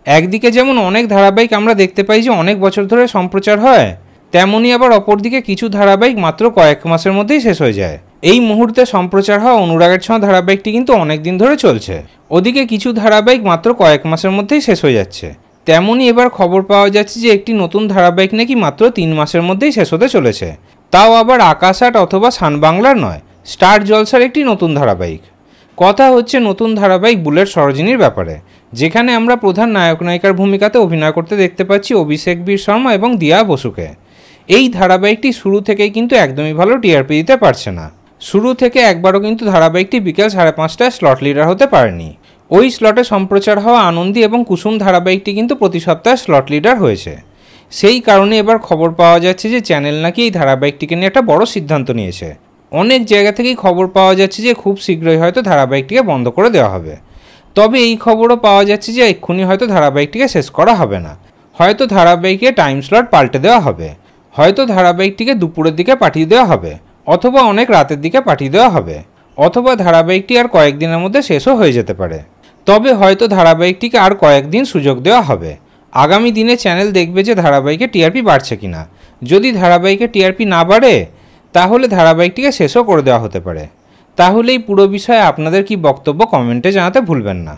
একদিকে যেমন অনেক ধারাবাহিক আমরা দেখতে পাই যে অনেক বছর ধরে সম্প্রচার হয়, তেমনি আবার অপরদিকে কিছু ধারাবাহিক মাত্র কয়েক মাসের মধ্যেই শেষ হয়ে যায়। এই মুহূর্তে সম্প্রচার হওয়া অনুরাগের ছোঁয়া ধারাবাহিকটি কিন্তু অনেক দিন ধরে চলছে, ওদিকে কিছু ধারাবাহিক মাত্র কয়েক মাসের মধ্যেই শেষ হয়ে যাচ্ছে। তেমনই এবার খবর পাওয়া যাচ্ছে যে একটি নতুন ধারাবাহিক নাকি মাত্র 3 মাসের মধ্যেই শেষ হতে চলেছে, তাও আবার আকাশ আট অথবা সান বাংলার নয়, স্টার জলসার একটি নতুন ধারাবাহিক। কথা হচ্ছে নতুন ধারাবাহিক বুলেট সরোজিনীর ব্যাপারে, যেখানে আমরা প্রধান নায়ক নায়িকার ভূমিকাতে অভিনয় করতে দেখতে পাচ্ছি অভিষেক বীর শর্মা এবং দিয়া বসুকে। এই ধারাবাহিকটি শুরু থেকেই কিন্তু একদমই ভালো টিআরপি দিতে পারছে না। শুরু থেকে একবারও কিন্তু ধারাবাহিকটি বিকেল 5:30টায় স্লট লিডার হতে পারেনি। ওই স্লটে সম্প্রচার হওয়া আনন্দী এবং কুসুম ধারাবাহিকটি কিন্তু প্রতি সপ্তাহে স্লট লিডার হয়েছে। সেই কারণে এবার খবর পাওয়া যাচ্ছে যে চ্যানেল নাকি এই ধারাবাহিকটিকে নিয়ে একটা বড় সিদ্ধান্ত নিয়েছে। অনেক জায়গা থেকেই খবর পাওয়া যাচ্ছে যে খুব শীঘ্রই হয়তো ধারাবাহিকটিকে বন্ধ করে দেওয়া হবে। তবে এই খবরও পাওয়া যাচ্ছে যে এক্ষুনি হয়তো ধারাবাহিকটিকে শেষ করা হবে না, হয়তো ধারাবাহিকের টাইম স্লট পাল্টে দেওয়া হবে, হয়তো ধারাবাহিকটিকে দুপুরের দিকে পাঠিয়ে দেওয়া হবে, অথবা অনেক রাতের দিকে পাঠিয়ে দেওয়া হবে, অথবা ধারাবাহিকটি আর কয়েকদিনের মধ্যে শেষও হয়ে যেতে পারে। তবে হয়তো ধারাবাহিকটিকে আর কয়েকদিন সুযোগ দেওয়া হবে। আগামী দিনে চ্যানেল দেখবে যে ধারাবাহিকে টিআরপি বাড়ছে কিনা। যদি ধারাবাহিকে টিআরপি না বাড়ে তাহলে ধারাবাহিকটিকে শেষও করে দেওয়া হতে পারে। তাহলে এই পুরো বিষয়ে আপনাদের কি বক্তব্য কমেন্টে জানাতে ভুলবেন না।